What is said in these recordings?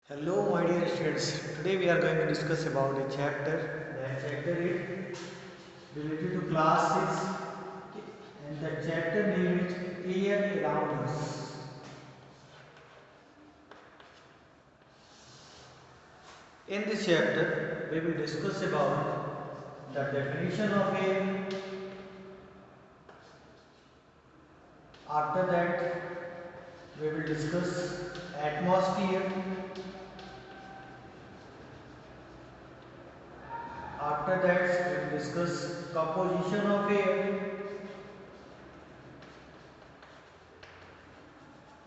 Hello my dear students, today we are going to discuss about a chapter. That chapter is related to class 6 and the chapter name is Air Around Us. In this chapter we will discuss about the definition of air. After that we will discuss atmosphere. After that we will discuss composition of air.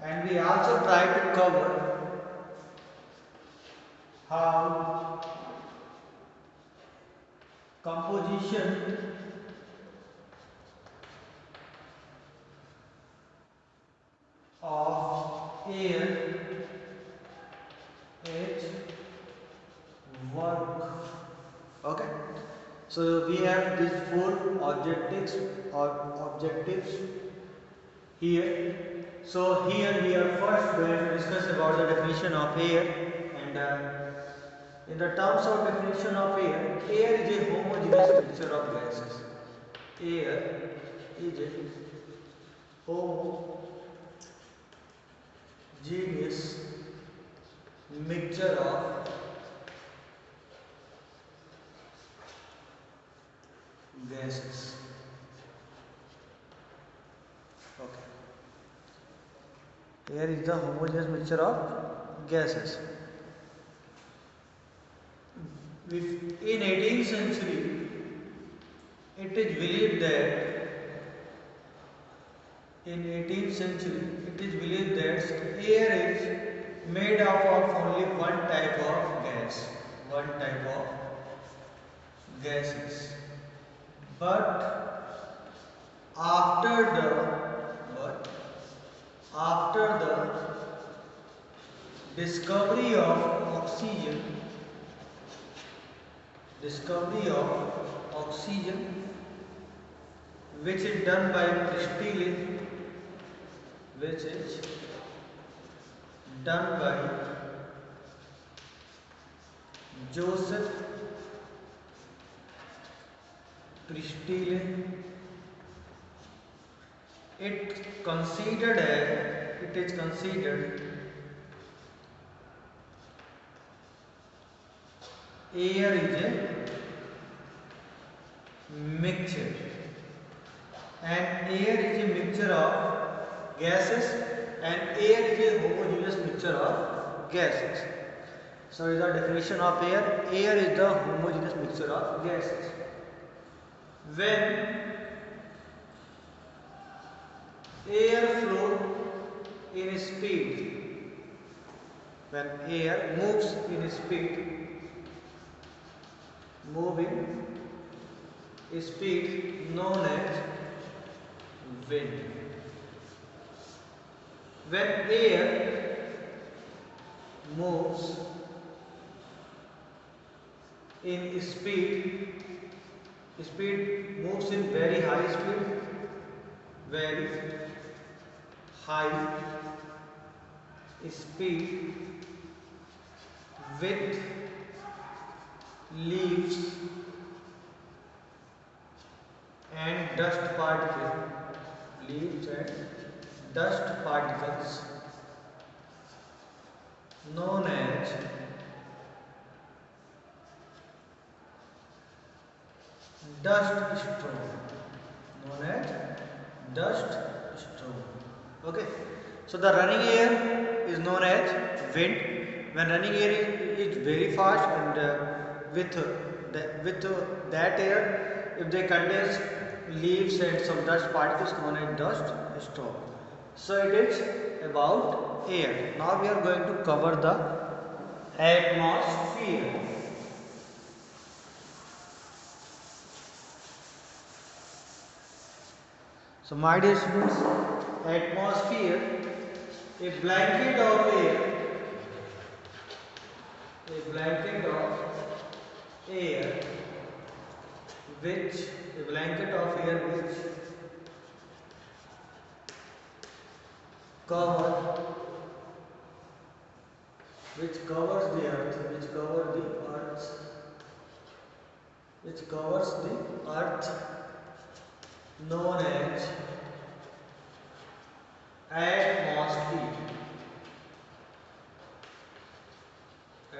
And we also try to cover how composition of air is work. Okay. So we have these four objectives here. So here we are first going to discuss about the definition of air, and in the terms of definition of air is a homogeneous mixture of gases. Air is a homogeneous mixture of gases. Okay. Air is the homogeneous mixture of gases. In 18th century, it is believed that air is made up of only one type of gas, one type of gases. But after the discovery of oxygen, which is done by Priestley, Joseph Priestley, it is considered air is a mixture, and air is a mixture of gases, and air is a homogeneous mixture of gases. So is the definition of air. Air is the homogeneous mixture of gases. When air flows in speed, when air moves in speed, known as wind. When air moves in moves in very high speed, with leaves and dust particles known as dust storm. Okay. So the running air is known as wind. When running air is very fast, and with that air, if they contains leaves and some dust particles, known as dust storm. So it is about air. Now we are going to cover the atmosphere. So my dear students, atmosphere, a blanket of air which which covers the earth, which covers the earth, which covers the earth, known as atmosphere.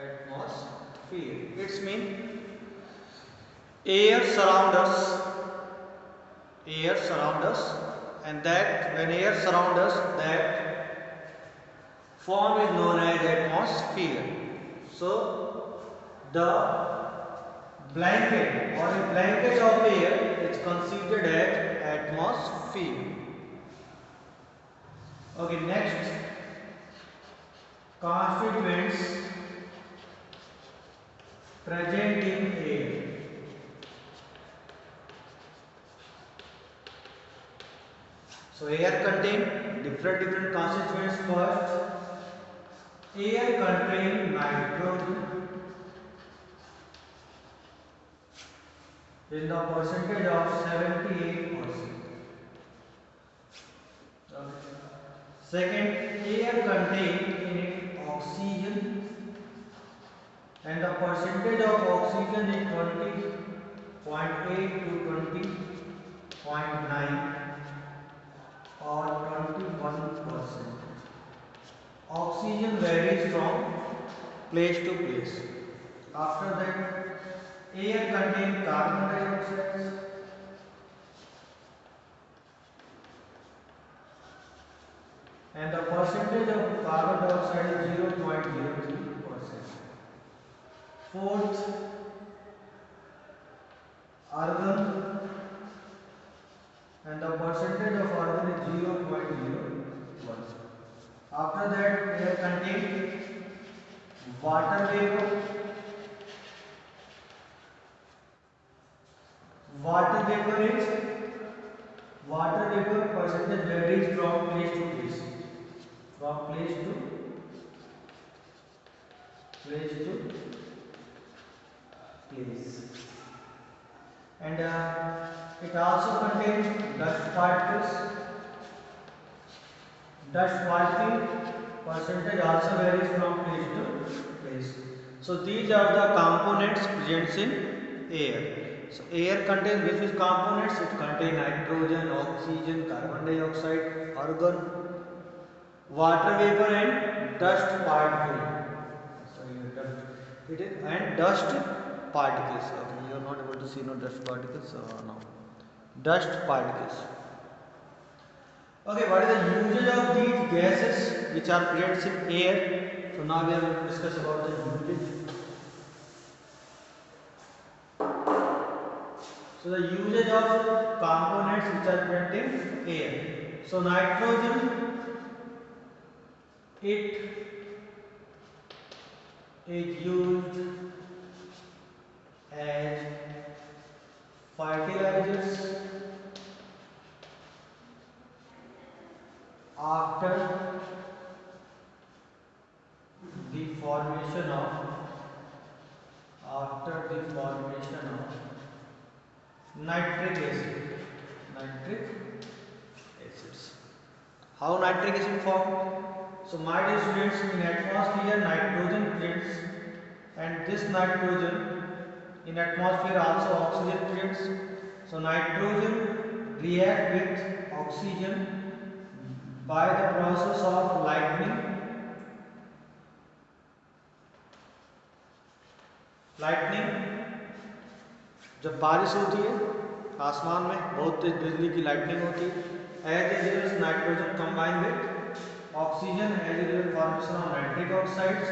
Atmosphere. It's mean air surround us, air surround us, and that when air surround us, that form is known as atmosphere. So the blanket or a blanket of air is considered as atmosphere. Okay, next, constituents present in air. So air contain different constituents. First, air contain nitrogen in the percentage of 78%. Okay. Second, air contain in it oxygen, and the percentage of oxygen is 20.8 to 20.9 or 21%. Oxygen varies from place to place. After that, air contains carbon dioxide, and the percentage of carbon dioxide is 0.03%. Fourth, argon, and the percentage of argon is 0.01. After that, air contains water vapor. Water vapor percentage varies from place to place. From place to place. And it also contains dust particles. Dust particle percentage also varies from place to place. So these are the components present in air. So air contains which components? It contains nitrogen, oxygen, carbon dioxide, argon, water vapor, and dust particle. It is and dust particles. Okay, you are not able to see no dust particles. No, dust particles. Okay, what is the usage of these gases which are present in air? So now we are going to discuss about the usage. So the usage of components which are present in air. So nitrogen, it is used as fertilizers after the formation of nitric acid. How nitric acid formed? So my dear students, in atmosphere nitrogen presents, and this nitrogen in atmosphere also oxygen presents. So nitrogen react with oxygen by the process of lightning. जब बारिश होती है आसमान में बहुत तेज बिजली की lightning होती है, as a result nitrogen combine with oxygen as a result formation of nitric oxides,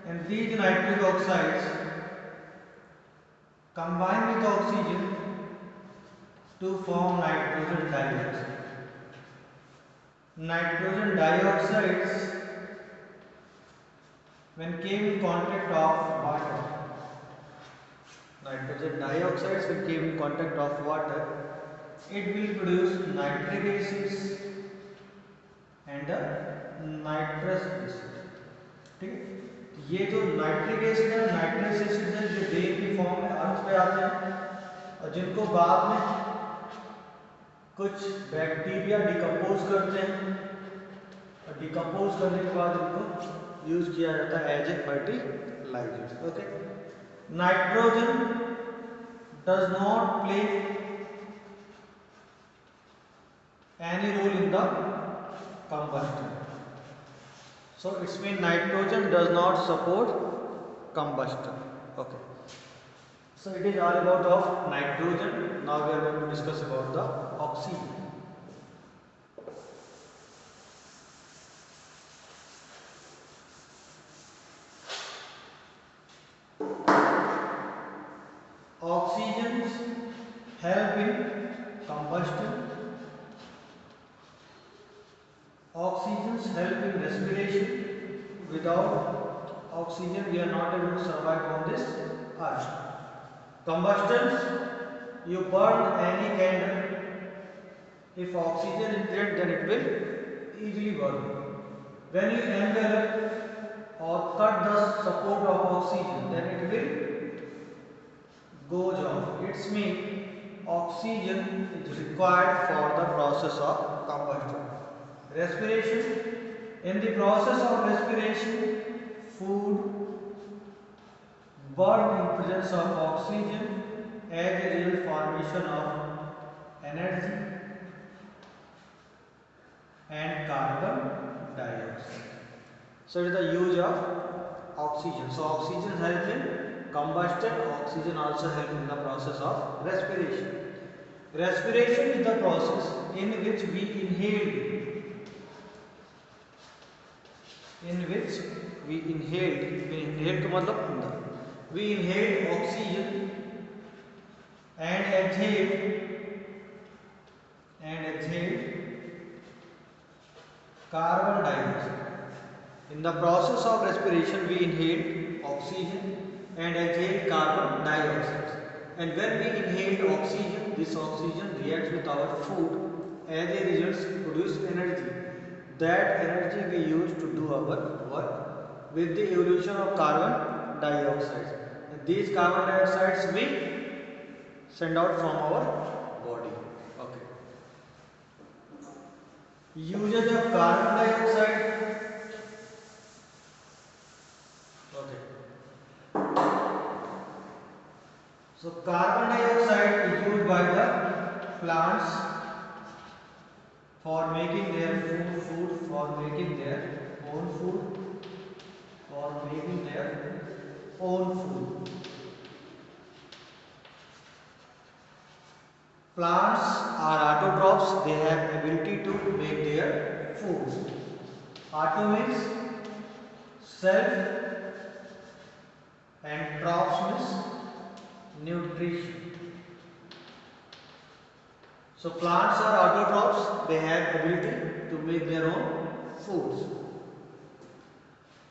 and these nitric oxides combine with oxygen to form nitrogen dioxide. Nitrogen dioxides when came in contact of water, nitrogen dioxides when came in contact of water, it will produce nitric acids and nitrous acid. ठीक है, ये जो nitric acid है nitrous acid है जो rain की form में अर्थ पे आते हैं और जिनको बाद में कुछ बैक्टीरिया डिकम्पोज करते हैं और डिकम्पोज करने के बाद इनको यूज किया जाता है as a fertiliser. Okay, nitrogen does not play any role in the combustion. So it's mean nitrogen does not support combustion. Okay. So it is all about of nitrogen. Now we are going to discuss about the oxygen. Oxygens help in combustion. Oxygens help in respiration. Without oxygen, we are not able to survive on this earth. Combustions, you burn any candle. If oxygen is there, then it will easily burn. When you envelop or cut the support of oxygen, then it will goes off. It's mean oxygen is required for the process of combustion. Respiration. In the process of respiration, food burn in presence of oxygen as a result formation of energy and carbon dioxide. So it is the use of oxygen. So oxygen helps in combustion. Oxygen also helps in the process of respiration. Respiration is the process in which we inhale. We inhale का मतलब अंदर. We inhale oxygen and exhale carbon dioxide. In the process of respiration, we inhale oxygen and exhale carbon dioxide. And when we inhale oxygen, this oxygen reacts with our food, as a result produce energy. That energy we use to do our work with the evolution of carbon dioxide. And these carbon dioxides we send out from our body. Okay. Usage of carbon dioxide. Okay. So carbon dioxide is used by the plants for making their food, for making their own food, for making their own food. Plants are autotrophs, they have ability to make their food. Auto means self and trophs means nutrition. So plants are autotrophs, they have ability to make their own foods.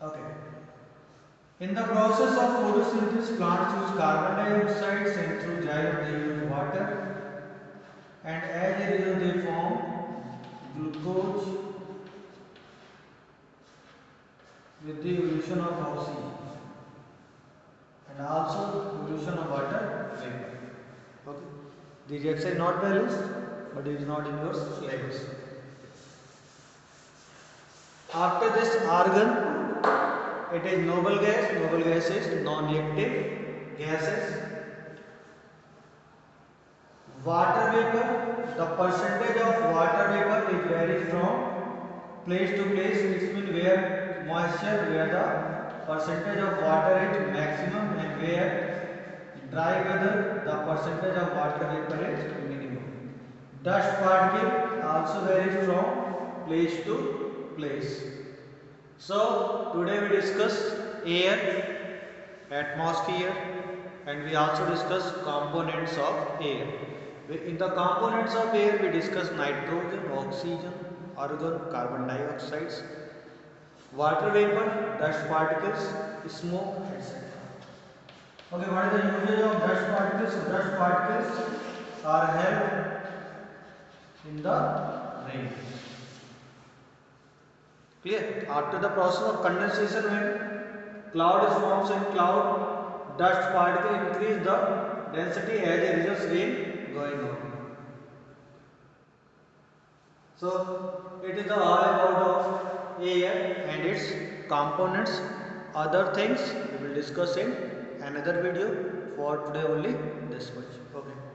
Okay. In the process of photosynthesis, plants use carbon dioxide, and through xylem they use water, and as a result they form glucose with the evolution of oxygen and also evolution of water vapor. Okay. The reaction is not balanced, but it is not in your syllabus. After this argon, it is noble gas. Noble gas is non-reactive gases. Water vapor, the percentage of water vapor is varies from place to place. It means where moisture, where the percentage of water is maximum, and where dry weather, the percentage of water vapor is minimum. Dust particle also varies from place to place. So today we discuss air, atmosphere, and we also discuss components of air. In the components of air we discuss nitrogen, oxygen, argon, carbon dioxide, water vapor, dust particles, smoke, etc. Okay, what is the usage of dust particles? So dust particles are held in the rain. Clear? After the process of condensation, when cloud is formed in cloud, dust particle increase the density as a result rain going on. So it is all about of air and its components, other things we will discuss in another video. For today only this much. Okay.